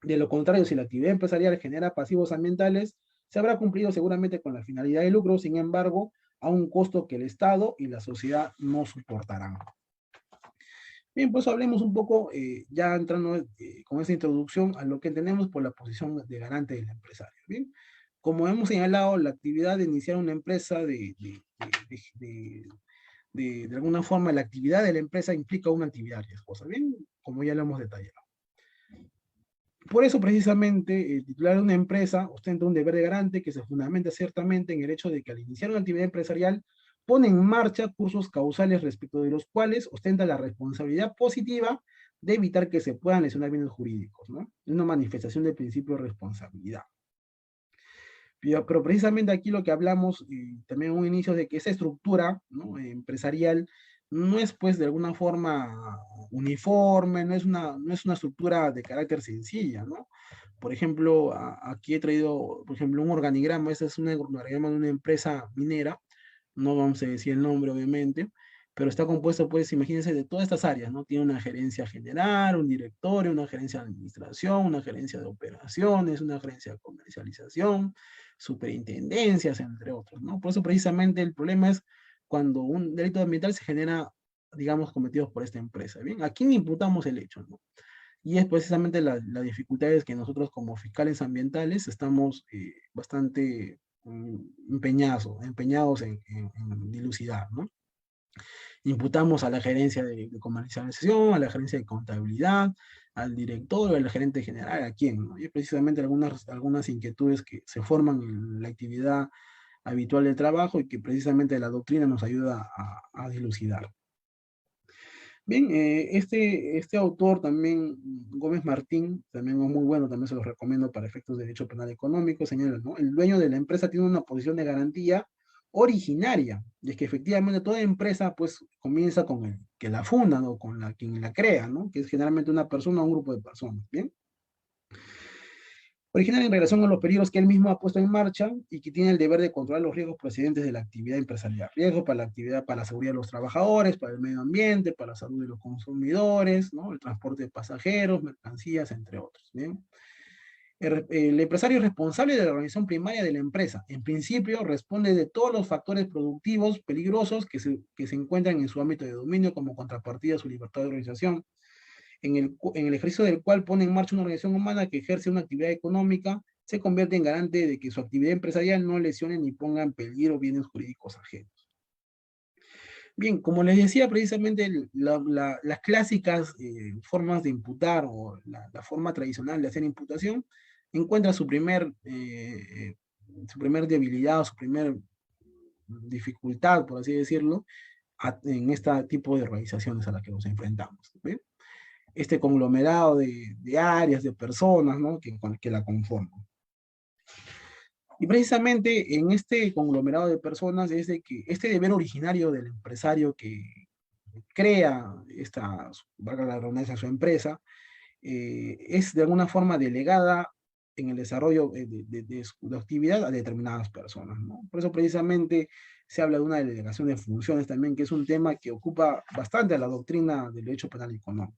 De lo contrario, si la actividad empresarial genera pasivos ambientales, se habrá cumplido seguramente con la finalidad de lucro, sin embargo, a un costo que el Estado y la sociedad no soportarán. Bien, pues hablemos un poco, ya entrando con esta introducción a lo que entendemos por la posición de garante del empresario. Bien, como hemos señalado, la actividad de iniciar una empresa, de alguna forma, la actividad de la empresa implica una actividad riesgosa, bien, como ya lo hemos detallado. Por eso, precisamente, el titular de una empresa ostenta un deber de garante que se fundamenta ciertamente en el hecho de que al iniciar una actividad empresarial pone en marcha cursos causales respecto de los cuales ostenta la responsabilidad positiva de evitar que se puedan lesionar bienes jurídicos, ¿no? Una manifestación del principio de responsabilidad. Pero precisamente aquí lo que hablamos, también en un inicio, de que esa estructura, ¿no?, empresarial no es pues de alguna forma uniforme, no es una estructura de carácter sencilla, ¿no? Por ejemplo, aquí he traído, por ejemplo, un organigrama. Este es un organigrama de una empresa minera, no vamos a decir el nombre obviamente, pero está compuesto, pues, imagínense, de todas estas áreas, ¿no? Tiene una gerencia general, un directorio, una gerencia de administración, una gerencia de operaciones, una gerencia de comercialización, superintendencias, entre otros, ¿no? Por eso precisamente el problema es cuando un delito ambiental se genera, digamos, cometidos por esta empresa. Bien, ¿a quién imputamos el hecho, no? Y es precisamente la dificultad es que nosotros como fiscales ambientales estamos bastante empeñados en dilucidar, ¿no? Imputamos a la gerencia de comercialización, a la gerencia de contabilidad, al director, al gerente general, ¿a quién? ¿No? Y precisamente algunas inquietudes que se forman en la actividad habitual del trabajo y que precisamente la doctrina nos ayuda a dilucidar. Bien, este autor también, Gómez Martín, también es muy bueno, también se los recomiendo para efectos de derecho penal económico, señala, ¿no? El dueño de la empresa tiene una posición de garantía originaria, y es que efectivamente toda empresa pues comienza con el que la funda, ¿no? Con quien la crea, ¿no? Que es generalmente una persona o un grupo de personas, ¿bien? Originaria en relación a los peligros que él mismo ha puesto en marcha y que tiene el deber de controlar los riesgos procedentes de la actividad empresarial. Riesgos para la actividad, para la seguridad de los trabajadores, para el medio ambiente, para la salud de los consumidores, ¿no? El transporte de pasajeros, mercancías, entre otros. ¿Bien? El empresario es responsable de la organización primaria de la empresa. En principio, responde de todos los factores productivos peligrosos que se encuentran en su ámbito de dominio como contrapartida a su libertad de organización, en el ejercicio del cual pone en marcha una organización humana que ejerce una actividad económica, se convierte en garante de que su actividad empresarial no lesione ni ponga en peligro bienes jurídicos ajenos. Bien, como les decía, precisamente las clásicas formas de imputar, o la forma tradicional de hacer imputación, encuentra su primer debilidad, o su primer dificultad, por así decirlo, en este tipo de organizaciones a las que nos enfrentamos. ¿Bien? Este conglomerado de áreas, de personas, ¿no?, que la conforman. Y precisamente en este conglomerado de personas es de que este deber originario del empresario que crea valga la redundancia, su empresa, es de alguna forma delegada en el desarrollo de su actividad a determinadas personas, ¿no? Por eso precisamente se habla de una delegación de funciones también, que es un tema que ocupa bastante a la doctrina del derecho penal económico,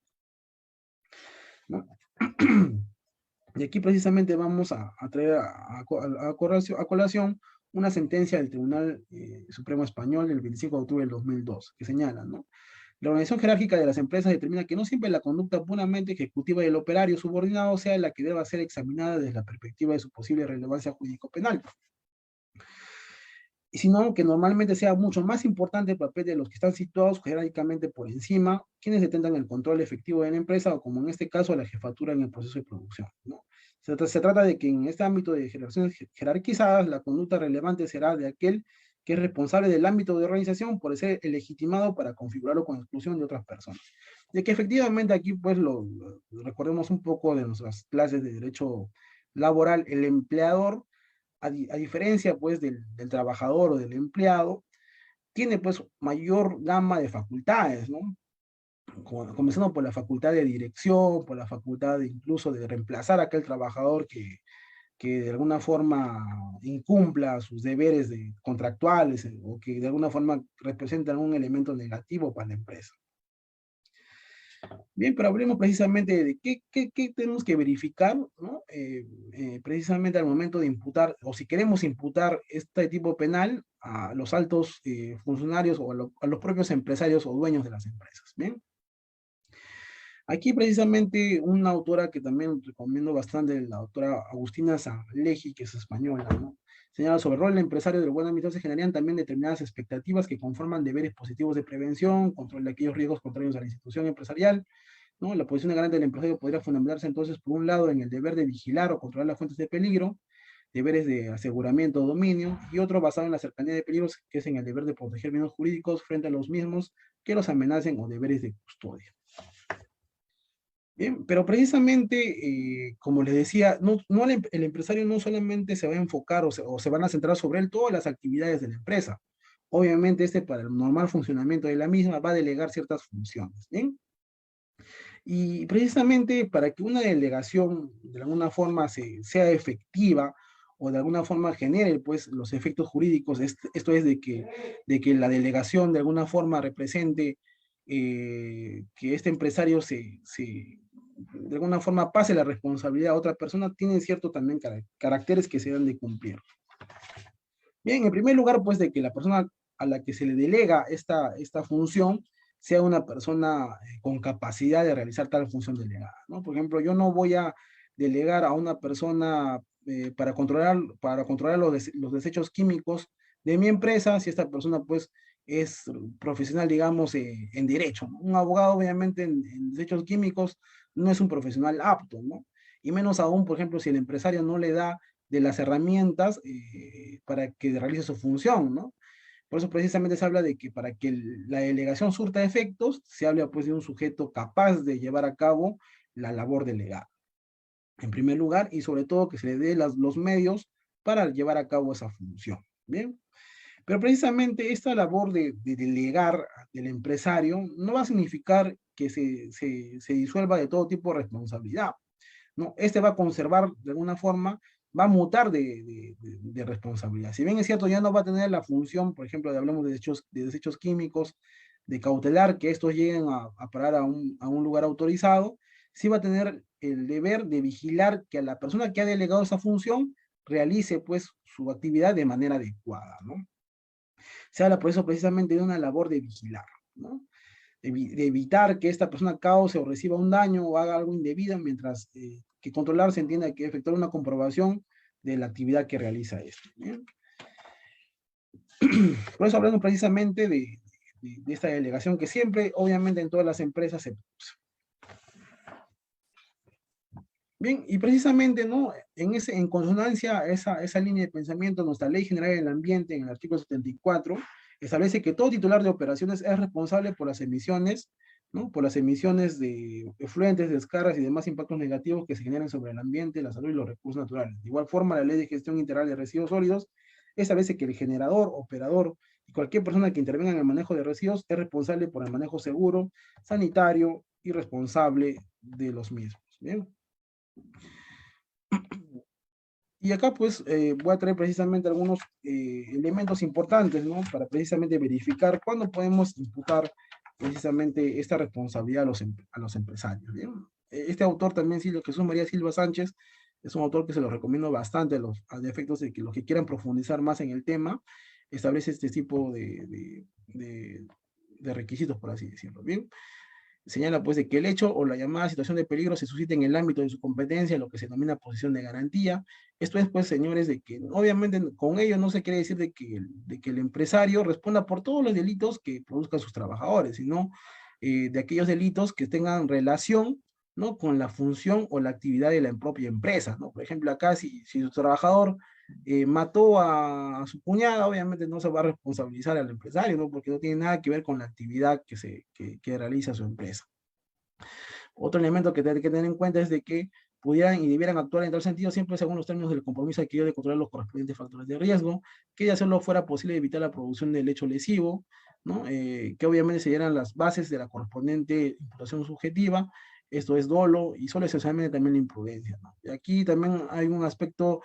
¿no? Y aquí precisamente vamos a traer a colación una sentencia del Tribunal Supremo Español del 25 de octubre del 2002, que señala, ¿no? La organización jerárquica de las empresas determina que no siempre la conducta puramente ejecutiva del operario subordinado sea la que deba ser examinada desde la perspectiva de su posible relevancia jurídico-penal, sino que normalmente sea mucho más importante el papel de los que están situados jerárquicamente por encima, quienes detengan el control efectivo de la empresa, o como en este caso, la jefatura en el proceso de producción, ¿no? Se trata de que en este ámbito de relaciones jerarquizadas, la conducta relevante será de aquel que es responsable del ámbito de organización por ser legitimado para configurarlo con exclusión de otras personas. De que efectivamente aquí, pues, recordemos un poco de nuestras clases de derecho laboral, el empleador, a diferencia, pues, del trabajador o del empleado, tiene, pues, mayor gama de facultades, ¿no? Comenzando por la facultad de dirección, por la facultad incluso de reemplazar a aquel trabajador que de alguna forma incumpla sus deberes contractuales, o que de alguna forma representan un elemento negativo para la empresa. Bien, pero hablemos precisamente de qué tenemos que verificar, ¿no? Precisamente al momento de imputar, o si queremos imputar este tipo penal a los altos funcionarios, o a los propios empresarios o dueños de las empresas. Bien. Aquí precisamente una autora que también recomiendo bastante, la autora Agustina Sanllehi, que es española, ¿no? Señala sobre el rol del empresario del buen administrador: se generarían también determinadas expectativas que conforman deberes positivos de prevención, control de aquellos riesgos contrarios a la institución empresarial, ¿no? La posición de garante del empresario podría fundamentarse entonces, por un lado, en el deber de vigilar o controlar las fuentes de peligro, deberes de aseguramiento o dominio, y otro basado en la cercanía de peligros, que es en el deber de proteger bienes jurídicos frente a los mismos que los amenacen, o deberes de custodia. Bien, pero precisamente, como les decía, el empresario no solamente se va a enfocar o se van a centrar sobre él todas las actividades de la empresa. Obviamente, para el normal funcionamiento de la misma, va a delegar ciertas funciones, ¿bien? Y precisamente para que una delegación de alguna forma sea efectiva, o de alguna forma genere, pues, los efectos jurídicos, esto es de que la delegación de alguna forma represente que este empresario de alguna forma pase la responsabilidad a otra persona, tienen cierto también caracteres que se deben de cumplir. Bien, en primer lugar, pues, de que la persona a la que se le delega esta función sea una persona con capacidad de realizar tal función delegada, ¿no? Por ejemplo, yo no voy a delegar a una persona para controlar los desechos químicos de mi empresa, si esta persona, pues, es profesional, digamos, en derecho, ¿no? Un abogado, obviamente, en desechos químicos no es un profesional apto, ¿no? Y menos aún, por ejemplo, si el empresario no le da de las herramientas para que realice su función, ¿no? Por eso precisamente se habla de que para que la delegación surta efectos, se habla, pues, de un sujeto capaz de llevar a cabo la labor delegada, en primer lugar, y sobre todo que se le dé los medios para llevar a cabo esa función. Bien. Pero precisamente esta labor de delegar del empresario no va a significar que se disuelva de todo tipo de responsabilidad, ¿no? Este va a conservar de alguna forma, va a mutar de responsabilidad. Si bien es cierto, ya no va a tener la función, por ejemplo, hablamos de desechos químicos, de cautelar que estos lleguen a parar a un lugar autorizado, sí va a tener el deber de vigilar que a la persona que ha delegado esa función realice, pues, su actividad de manera adecuada, ¿no? Se habla por eso precisamente de una labor de vigilar, ¿no? De evitar que esta persona cause o reciba un daño o haga algo indebido, mientras que controlar se entiende que efectuar una comprobación de la actividad que realiza esto. ¿Bien? Por eso hablamos precisamente de esta delegación que siempre, obviamente, en todas las empresas se usa. Bien, y precisamente, ¿no? En consonancia a esa línea de pensamiento, nuestra Ley General del Ambiente, en el artículo 74, establece que todo titular de operaciones es responsable por las emisiones, ¿no? Por las emisiones de efluentes, descargas y demás impactos negativos que se generen sobre el ambiente, la salud y los recursos naturales. De igual forma, la Ley de Gestión Integral de Residuos Sólidos establece que el generador, operador y cualquier persona que intervenga en el manejo de residuos es responsable por el manejo seguro, sanitario y responsable de los mismos. ¿Bien? Y acá, pues, voy a traer precisamente algunos elementos importantes, ¿no? Para precisamente verificar cuándo podemos imputar precisamente esta responsabilidad a los empresarios, ¿bien? Este autor también, Silvio Jesús María Silva Sánchez, Es un autor que se lo recomiendo bastante a efectos de que los que quieran profundizar más en el tema, establece este tipo de requisitos, por así decirlo. Bien, señala pues de que el hecho o la llamada situación de peligro se suscita en el ámbito de su competencia, lo que se denomina posición de garantía. Esto es pues, señores, de que obviamente con ello no se quiere decir de que el empresario responda por todos los delitos que produzcan sus trabajadores, sino de aquellos delitos que tengan relación, ¿no?, con la función o la actividad de la propia empresa, ¿no? Por ejemplo, acá si su trabajador mató a su cuñada, obviamente no se va a responsabilizar al empresario, ¿no?, porque no tiene nada que ver con la actividad que realiza su empresa. Otro elemento que hay que tener en cuenta es de que pudieran y debieran actuar en tal sentido siempre según los términos del compromiso adquirido de controlar los correspondientes factores de riesgo, que de hacerlo fuera posible evitar la producción del hecho lesivo, ¿no? Que obviamente se dieran las bases de la correspondiente imputación subjetiva, esto es dolo y solo esencialmente también la imprudencia, ¿no? Y aquí también hay un aspecto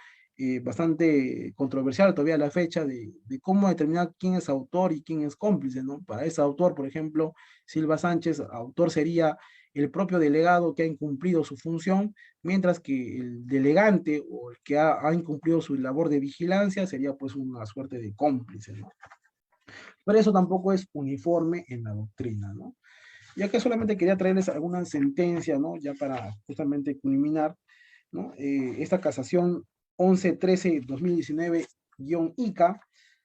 bastante controversial todavía a la fecha de cómo determinar quién es autor y quién es cómplice, ¿no? Para ese autor, por ejemplo, Silva Sánchez, autor sería el propio delegado que ha incumplido su función, mientras que el delegante o el que ha incumplido su labor de vigilancia sería pues una suerte de cómplice, ¿no? Pero eso tampoco es uniforme en la doctrina, ¿no? Y acá solamente quería traerles alguna sentencia, ¿no?, ya para justamente culminar, ¿no? Esta casación 1113-2019-ICA,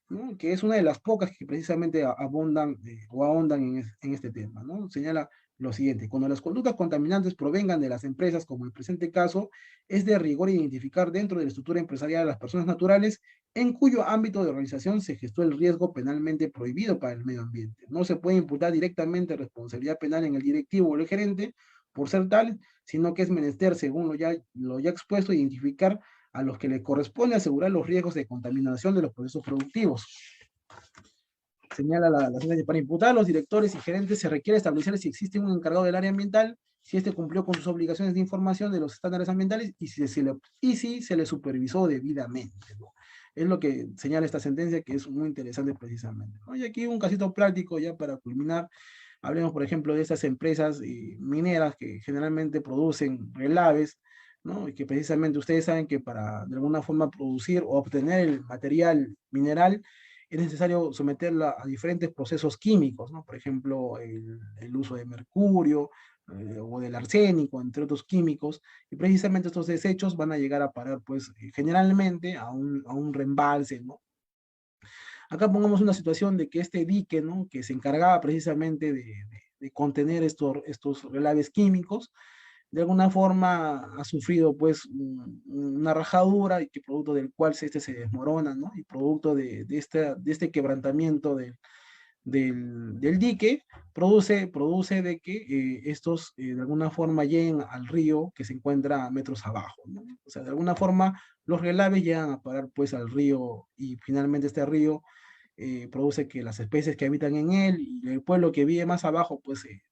¿no?, que es una de las pocas que precisamente abondan o ahondan en este tema, ¿no? Señala lo siguiente: cuando las conductas contaminantes provengan de las empresas, como en el presente caso, es de rigor identificar dentro de la estructura empresarial a las personas naturales en cuyo ámbito de organización se gestó el riesgo penalmente prohibido para el medio ambiente. No se puede imputar directamente responsabilidad penal en el directivo o el gerente por ser tal, sino que es menester, según lo ya expuesto, identificar a los que le corresponde asegurar los riesgos de contaminación de los procesos productivos. Señala la sentencia: para imputar a los directores y gerentes se requiere establecer si existe un encargado del área ambiental, si éste cumplió con sus obligaciones de información de los estándares ambientales y si se le supervisó debidamente, ¿no? Es lo que señala esta sentencia, que es muy interesante precisamente, ¿no? Y aquí un casito práctico ya para culminar. Hablemos, por ejemplo, de estas empresas mineras que generalmente producen relaves, ¿no? Y que precisamente ustedes saben que para de alguna forma producir o obtener el material mineral es necesario someterla a diferentes procesos químicos, ¿no? Por ejemplo, el uso de mercurio o del arsénico, entre otros químicos, y precisamente estos desechos van a llegar a parar, pues, generalmente a un reembalse, ¿no? Acá pongamos una situación de que este dique, ¿no?, que se encargaba precisamente de contener estos relaves químicos, de alguna forma ha sufrido pues una rajadura y que producto del cual este se desmorona, ¿no? Y producto de este quebrantamiento del dique, produce de que estos de alguna forma lleguen al río que se encuentra a metros abajo, ¿no? O sea, de alguna forma los relaves llegan a parar pues al río y finalmente este río produce que las especies que habitan en él y el pueblo que vive más abajo pues se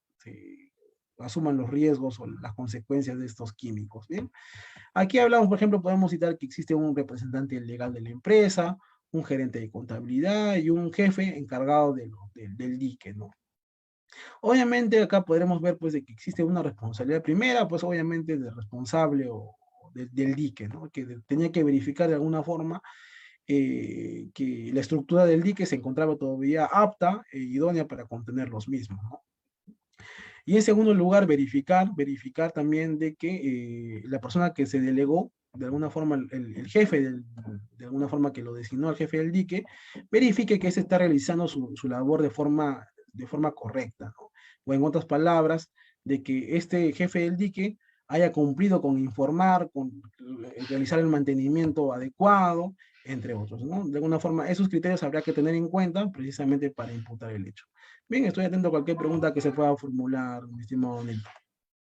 asuman los riesgos o las consecuencias de estos químicos. ¿Bien? Aquí hablamos, por ejemplo, podemos citar que existe un representante legal de la empresa, un gerente de contabilidad y un jefe encargado del dique, ¿no? Obviamente acá podremos ver pues de que existe una responsabilidad primera, pues obviamente del responsable del dique, ¿no? Que tenía que verificar de alguna forma que la estructura del dique se encontraba todavía apta e idónea para contener los mismos, ¿no? Y en segundo lugar, verificar también de que la persona que se delegó, de alguna forma el jefe, de alguna forma que lo designó al jefe del dique, verifique que se está realizando su labor de forma correcta, ¿no? O en otras palabras, de que este jefe del dique haya cumplido con informar, con realizar el mantenimiento adecuado, entre otros, ¿no? De alguna forma, esos criterios habrá que tener en cuenta precisamente para imputar el hecho. Bien, estoy atento a cualquier pregunta que se pueda formular, mi estimado Nelson.